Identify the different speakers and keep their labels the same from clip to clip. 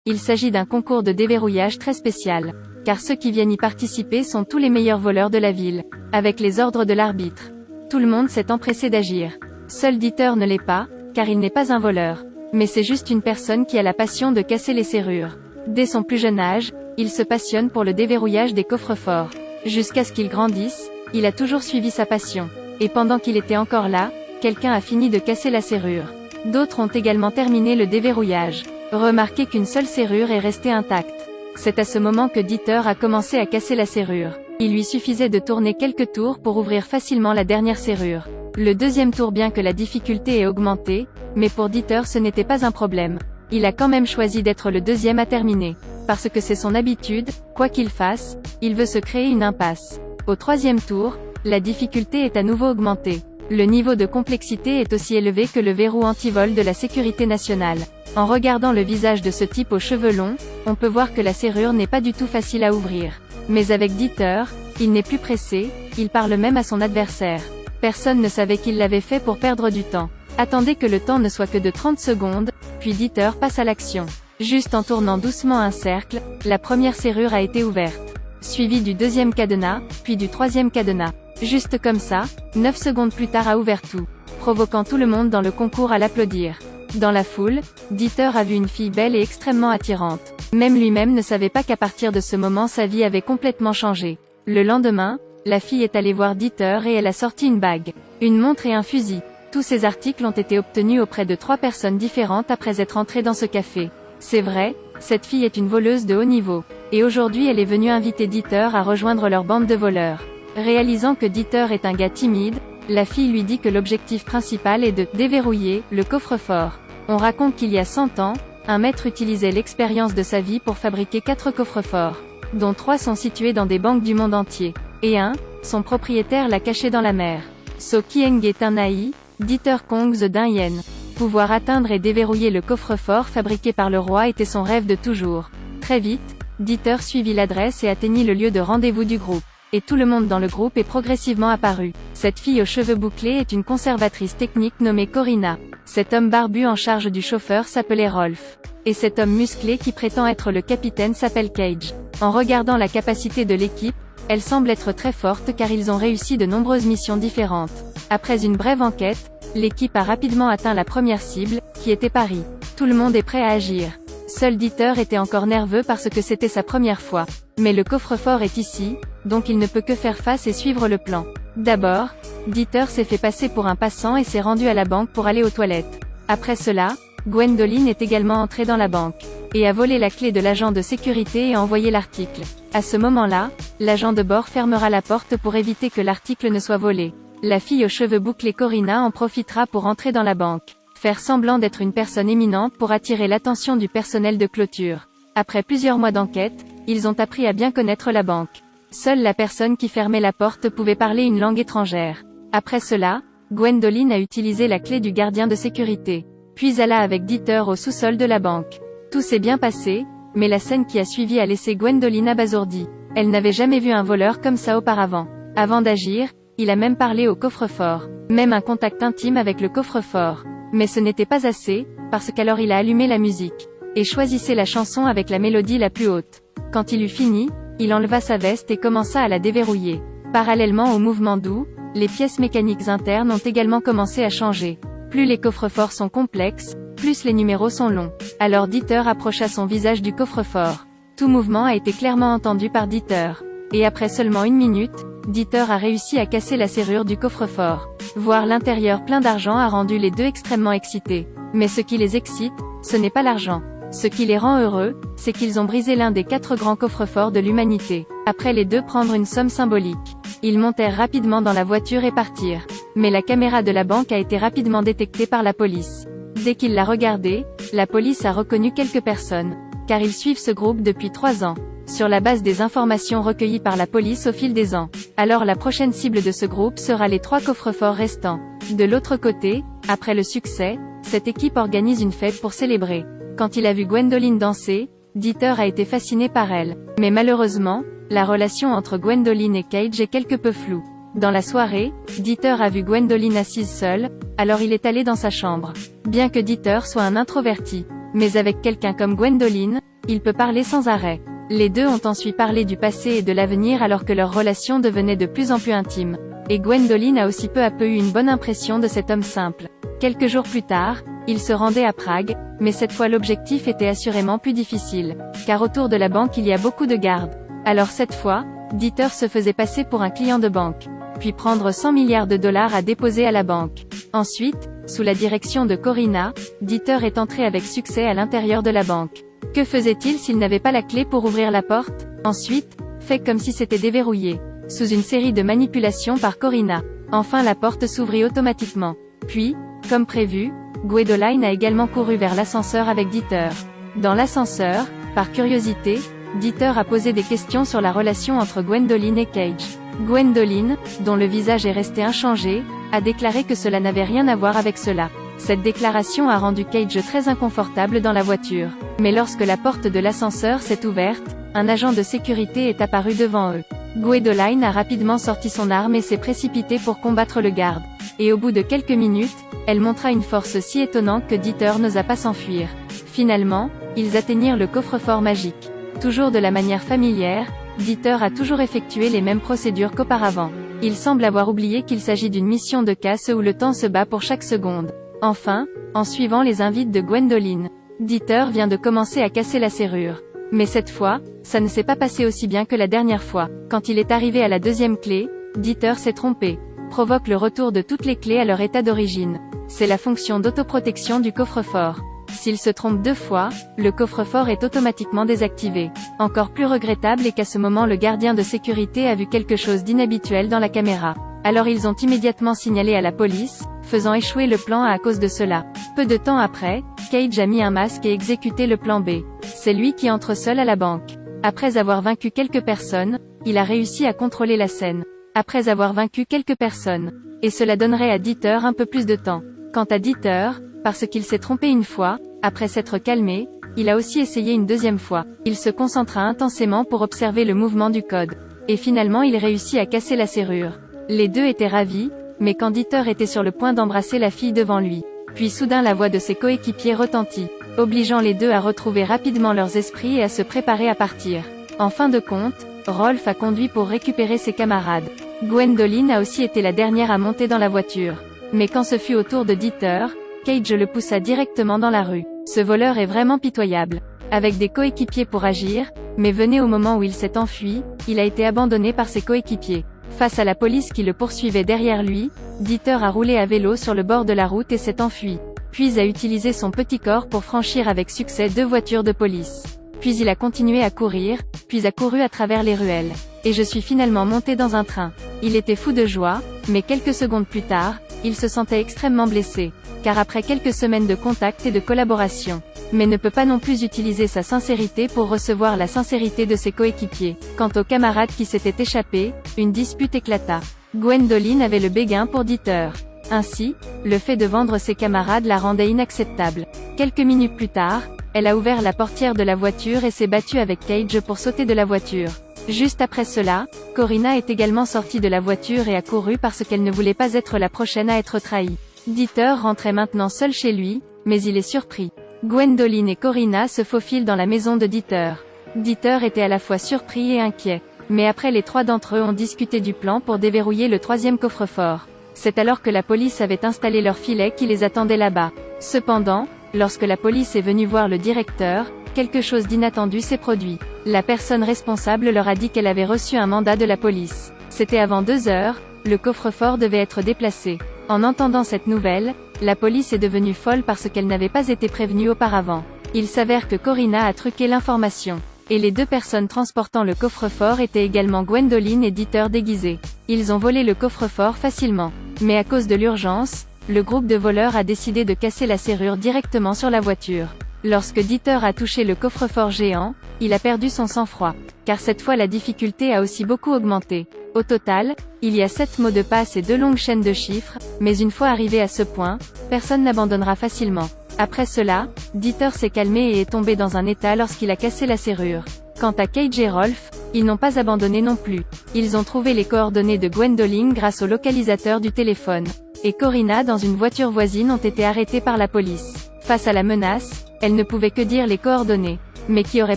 Speaker 1: Il s'agit d'un concours de déverrouillage très spécial. Car ceux qui viennent y participer sont tous les meilleurs voleurs de la ville. Avec les ordres de l'arbitre. Tout le monde s'est empressé d'agir. Seul Dieter ne l'est pas, car il n'est pas un voleur. Mais c'est juste une personne qui a la passion de casser les serrures. Dès son plus jeune âge, il se passionne pour le déverrouillage des coffres forts. Jusqu'à ce qu'il grandisse, il a toujours suivi sa passion. Et pendant qu'il était encore là, quelqu'un a fini de casser la serrure. D'autres ont également terminé le déverrouillage. Remarquez qu'une seule serrure est restée intacte. C'est à ce moment que Dieter a commencé à casser la serrure. Il lui suffisait de tourner quelques tours pour ouvrir facilement la dernière serrure. Le deuxième tour, bien que la difficulté ait augmenté, mais pour Dieter ce n'était pas un problème. Il a quand même choisi d'être le deuxième à terminer. Parce que c'est son habitude, quoi qu'il fasse, il veut se créer une impasse. Au troisième tour, la difficulté est à nouveau augmentée. Le niveau de complexité est aussi élevé que le verrou anti-vol de la sécurité nationale. En regardant le visage de ce type aux cheveux longs, on peut voir que la serrure n'est pas du tout facile à ouvrir. Mais avec Dieter, il n'est plus pressé, il parle même à son adversaire. Personne ne savait qu'il l'avait fait pour perdre du temps. Attendez que le temps ne soit que de 30 secondes, puis Dieter passe à l'action. Juste en tournant doucement un cercle, la première serrure a été ouverte. Suivi du deuxième cadenas, puis du troisième cadenas. Juste comme ça, 9 secondes plus tard a ouvert tout, provoquant tout le monde dans le concours à l'applaudir. Dans la foule, Dieter a vu une fille belle et extrêmement attirante. Même lui-même ne savait pas qu'à partir de ce moment sa vie avait complètement changé. Le lendemain, la fille est allée voir Dieter et elle a sorti une bague, une montre et un fusil. Tous ces articles ont été obtenus auprès de 3 personnes différentes après être entrées dans ce café. C'est vrai, cette fille est une voleuse de haut niveau. Et aujourd'hui elle est venue inviter Dieter à rejoindre leur bande de voleurs. Réalisant que Dieter est un gars timide, la fille lui dit que l'objectif principal est de déverrouiller le coffre-fort. On raconte qu'il y a 100 ans, un maître utilisait l'expérience de sa vie pour fabriquer 4 coffres-forts, dont 3 sont situés dans des banques du monde entier. Et son propriétaire l'a caché dans la mer. So Kieng Tanai, Dieter Kong the Yen. Pouvoir atteindre et déverrouiller le coffre-fort fabriqué par le roi était son rêve de toujours. Très vite, Dieter suivit l'adresse et atteignit le lieu de rendez-vous du groupe. Et tout le monde dans le groupe est progressivement apparu. Cette fille aux cheveux bouclés est une conservatrice technique nommée Corina. Cet homme barbu en charge du chauffeur s'appelait Rolf. Et cet homme musclé qui prétend être le capitaine s'appelle Cage. En regardant la capacité de l'équipe, elle semble être très forte car ils ont réussi de nombreuses missions différentes. Après une brève enquête, l'équipe a rapidement atteint la première cible, qui était Paris. Tout le monde est prêt à agir. Seul Dieter était encore nerveux parce que c'était sa première fois. Mais le coffre-fort est ici, donc il ne peut que faire face et suivre le plan. D'abord, Dieter s'est fait passer pour un passant et s'est rendu à la banque pour aller aux toilettes. Après cela, Gwendoline est également entrée dans la banque, et a volé la clé de l'agent de sécurité et envoyé l'article. À ce moment-là, l'agent de bord fermera la porte pour éviter que l'article ne soit volé. La fille aux cheveux bouclés Corina en profitera pour entrer dans la banque, faire semblant d'être une personne éminente pour attirer l'attention du personnel de clôture. Après plusieurs mois d'enquête, ils ont appris à bien connaître la banque. Seule la personne qui fermait la porte pouvait parler une langue étrangère. Après cela, Gwendoline a utilisé la clé du gardien de sécurité. Puis alla avec Dieter au sous-sol de la banque. Tout s'est bien passé, mais la scène qui a suivi a laissé Gwendoline abasourdie. Elle n'avait jamais vu un voleur comme ça auparavant. Avant d'agir, il a même parlé au coffre-fort. Même un contact intime avec le coffre-fort. Mais ce n'était pas assez, parce qu'alors il a allumé la musique. Et choisissait la chanson avec la mélodie la plus haute. Quand il eut fini, il enleva sa veste et commença à la déverrouiller. Parallèlement au mouvement doux, les pièces mécaniques internes ont également commencé à changer. Plus les coffres-forts sont complexes, plus les numéros sont longs. Alors Dieter approcha son visage du coffre-fort. Tout mouvement a été clairement entendu par Dieter. Et après seulement 1 minute, Dieter a réussi à casser la serrure du coffre-fort. Voir l'intérieur plein d'argent a rendu les deux extrêmement excités. Mais ce qui les excite, ce n'est pas l'argent. Ce qui les rend heureux, c'est qu'ils ont brisé l'un des 4 grands coffres-forts de l'humanité. Après les deux prendre une somme symbolique. Ils montèrent rapidement dans la voiture et partirent. Mais la caméra de la banque a été rapidement détectée par la police. Dès qu'ils la regardaient, la police a reconnu quelques personnes. Car ils suivent ce groupe depuis 3 ans. Sur la base des informations recueillies par la police au fil des ans. Alors la prochaine cible de ce groupe sera les 3 coffres-forts restants. De l'autre côté, après le succès, cette équipe organise une fête pour célébrer. Quand il a vu Gwendoline danser, Dieter a été fasciné par elle. Mais malheureusement, la relation entre Gwendoline et Cage est quelque peu floue. Dans la soirée, Dieter a vu Gwendoline assise seule, alors il est allé dans sa chambre. Bien que Dieter soit un introverti, mais avec quelqu'un comme Gwendoline, il peut parler sans arrêt. Les deux ont ensuite parlé du passé et de l'avenir alors que leur relation devenait de plus en plus intime. Et Gwendoline a aussi peu à peu eu une bonne impression de cet homme simple. Quelques jours plus tard, il se rendait à Prague, mais cette fois l'objectif était assurément plus difficile. Car autour de la banque il y a beaucoup de gardes. Alors cette fois, Dieter se faisait passer pour un client de banque. Puis prendre 100 milliards de dollars à déposer à la banque. Ensuite, sous la direction de Corina, Dieter est entré avec succès à l'intérieur de la banque. Que faisait-il s'il n'avait pas la clé pour ouvrir la porte? Ensuite, fait comme si c'était déverrouillé. Sous une série de manipulations par Corina. Enfin la porte s'ouvrit automatiquement. Puis, comme prévu, Gwendoline a également couru vers l'ascenseur avec Dieter. Dans l'ascenseur, par curiosité, Dieter a posé des questions sur la relation entre Gwendoline et Cage. Gwendoline, dont le visage est resté inchangé, a déclaré que cela n'avait rien à voir avec cela. Cette déclaration a rendu Cage très inconfortable dans la voiture. Mais lorsque la porte de l'ascenseur s'est ouverte, un agent de sécurité est apparu devant eux. Gwendoline a rapidement sorti son arme et s'est précipitée pour combattre le garde. Et au bout de quelques minutes, elle montra une force si étonnante que Dieter n'osa pas s'enfuir. Finalement, ils atteignirent le coffre-fort magique. Toujours de la manière familière, Dieter a toujours effectué les mêmes procédures qu'auparavant. Il semble avoir oublié qu'il s'agit d'une mission de casse où le temps se bat pour chaque seconde. Enfin, en suivant les invites de Gwendoline, Dieter vient de commencer à casser la serrure. Mais cette fois, ça ne s'est pas passé aussi bien que la dernière fois. Quand il est arrivé à la deuxième clé, Dieter s'est trompé. Provoque le retour de toutes les clés à leur état d'origine. C'est la fonction d'autoprotection du coffre-fort. S'il se trompe 2 fois, le coffre-fort est automatiquement désactivé. Encore plus regrettable est qu'à ce moment le gardien de sécurité a vu quelque chose d'inhabituel dans la caméra. Alors ils ont immédiatement signalé à la police, faisant échouer le plan A à cause de cela. Peu de temps après, Cage a mis un masque et exécuté le plan B. C'est lui qui entre seul à la banque. Après avoir vaincu quelques personnes, il a réussi à contrôler la scène. Après avoir vaincu quelques personnes. Et cela donnerait à Dieter un peu plus de temps. Quant à Dieter, parce qu'il s'est trompé une fois, après s'être calmé, il a aussi essayé une deuxième fois. Il se concentra intensément pour observer le mouvement du code. Et finalement il réussit à casser la serrure. Les deux étaient ravis, mais quand Dieter était sur le point d'embrasser la fille devant lui. Puis soudain la voix de ses coéquipiers retentit, obligeant les deux à retrouver rapidement leurs esprits et à se préparer à partir. En fin de compte, Rolf a conduit pour récupérer ses camarades. Gwendoline a aussi été la dernière à monter dans la voiture. Mais quand ce fut au tour de Dieter, Cage le poussa directement dans la rue. Ce voleur est vraiment pitoyable. Avec des coéquipiers pour agir, mais venait au moment où il s'est enfui, il a été abandonné par ses coéquipiers. Face à la police qui le poursuivait derrière lui, Dieter a roulé à vélo sur le bord de la route et s'est enfui. Puis a utilisé son petit corps pour franchir avec succès 2 voitures de police. Puis il a continué à courir, puis a couru à travers les ruelles. Et je suis finalement monté dans un train. Il était fou de joie, mais quelques secondes plus tard, il se sentait extrêmement blessé. Car après quelques semaines de contact et de collaboration, mais ne peut pas non plus utiliser sa sincérité pour recevoir la sincérité de ses coéquipiers. Quant aux camarades qui s'étaient échappés, une dispute éclata. Gwendoline avait le béguin pour Dieter. Ainsi, le fait de vendre ses camarades la rendait inacceptable. Quelques minutes plus tard, elle a ouvert la portière de la voiture et s'est battue avec Cage pour sauter de la voiture. Juste après cela, Corina est également sortie de la voiture et a couru parce qu'elle ne voulait pas être la prochaine à être trahie. Dieter rentrait maintenant seul chez lui, mais il est surpris. Gwendoline et Corina se faufilent dans la maison de Dieter. Dieter était à la fois surpris et inquiet. Mais après les 3 d'entre eux ont discuté du plan pour déverrouiller le 3e coffre-fort. C'est alors que la police avait installé leur filet qui les attendait là-bas. Cependant, lorsque la police est venue voir le directeur, quelque chose d'inattendu s'est produit. La personne responsable leur a dit qu'elle avait reçu un mandat de la police. C'était avant 2 heures, le coffre-fort devait être déplacé. En entendant cette nouvelle, la police est devenue folle parce qu'elle n'avait pas été prévenue auparavant. Il s'avère que Corina a truqué l'information. Et les 2 personnes transportant le coffre-fort étaient également Gwendoline et Dieter déguisés. Ils ont volé le coffre-fort facilement. Mais à cause de l'urgence, le groupe de voleurs a décidé de casser la serrure directement sur la voiture. Lorsque Dieter a touché le coffre-fort géant, il a perdu son sang-froid. Car cette fois la difficulté a aussi beaucoup augmenté. Au total, il y a 7 mots de passe et 2 longues chaînes de chiffres, mais une fois arrivé à ce point, personne n'abandonnera facilement. Après cela, Dieter s'est calmé et est tombé dans un état lorsqu'il a cassé la serrure. Quant à Cage et Rolf, ils n'ont pas abandonné non plus. Ils ont trouvé les coordonnées de Gwendoline grâce au localisateur du téléphone. Et Corina dans une voiture voisine ont été arrêtés par la police. Face à la menace, elle ne pouvait que dire les coordonnées. mais qui aurait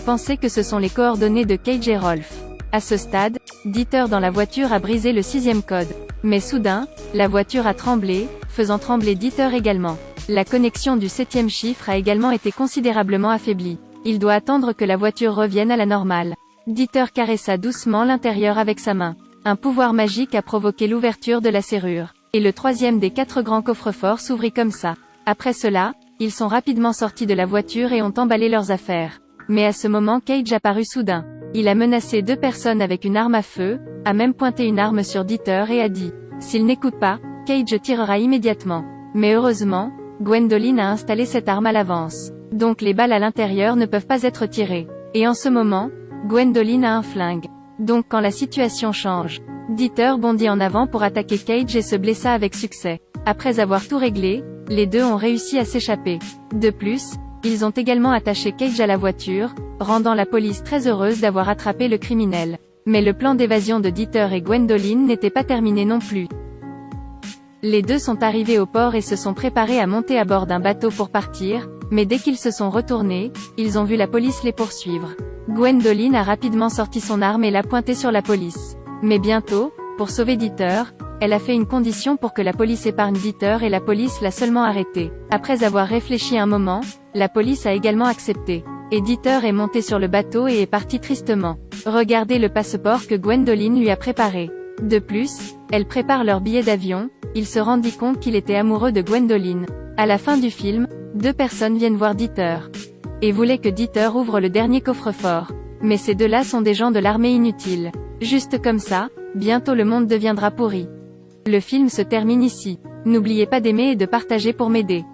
Speaker 1: pensé que ce sont les coordonnées de Cage et Rolf. À ce stade, Dieter dans la voiture a brisé le 6e code. Mais soudain, la voiture a tremblé, faisant trembler Dieter également. La connexion du 7e chiffre a également été considérablement affaiblie. Il doit attendre que la voiture revienne à la normale. Dieter caressa doucement l'intérieur avec sa main. Un pouvoir magique a provoqué l'ouverture de la serrure. Et le 3e des 4 grands coffres-forts s'ouvrit comme ça. Après cela, ils sont rapidement sortis de la voiture et ont emballé leurs affaires. Mais à ce moment Cage apparut soudain. Il a menacé 2 personnes avec une arme à feu, a même pointé une arme sur Dieter et a dit « S'il n'écoute pas, Cage tirera immédiatement ». Mais heureusement, Gwendoline a installé cette arme à l'avance. Donc les balles à l'intérieur ne peuvent pas être tirées. Et en ce moment, Gwendoline a un flingue. Donc quand la situation change, Dieter bondit en avant pour attaquer Cage et se blessa avec succès. Après avoir tout réglé, les deux ont réussi à s'échapper. De plus, ils ont également attaché Cage à la voiture, rendant la police très heureuse d'avoir attrapé le criminel. Mais le plan d'évasion de Dieter et Gwendoline n'était pas terminé non plus. Les deux sont arrivés au port et se sont préparés à monter à bord d'un bateau pour partir, mais dès qu'ils se sont retournés, ils ont vu la police les poursuivre. Gwendoline a rapidement sorti son arme et l'a pointée sur la police. Mais bientôt, pour sauver Dieter, elle a fait une condition pour que la police épargne Dieter et la police l'a seulement arrêté. Après avoir réfléchi un moment, la police a également accepté. Et Dieter est monté sur le bateau et est parti tristement. Regardez le passeport que Gwendoline lui a préparé. De plus, elle prépare leur billet d'avion, il se rendit compte qu'il était amoureux de Gwendoline. À la fin du film, 2 personnes viennent voir Dieter. Et voulaient que Dieter ouvre le dernier coffre-fort. Mais ces deux-là sont des gens de l'armée inutile. Juste comme ça, bientôt le monde deviendra pourri. Le film se termine ici. N'oubliez pas d'aimer et de partager pour m'aider.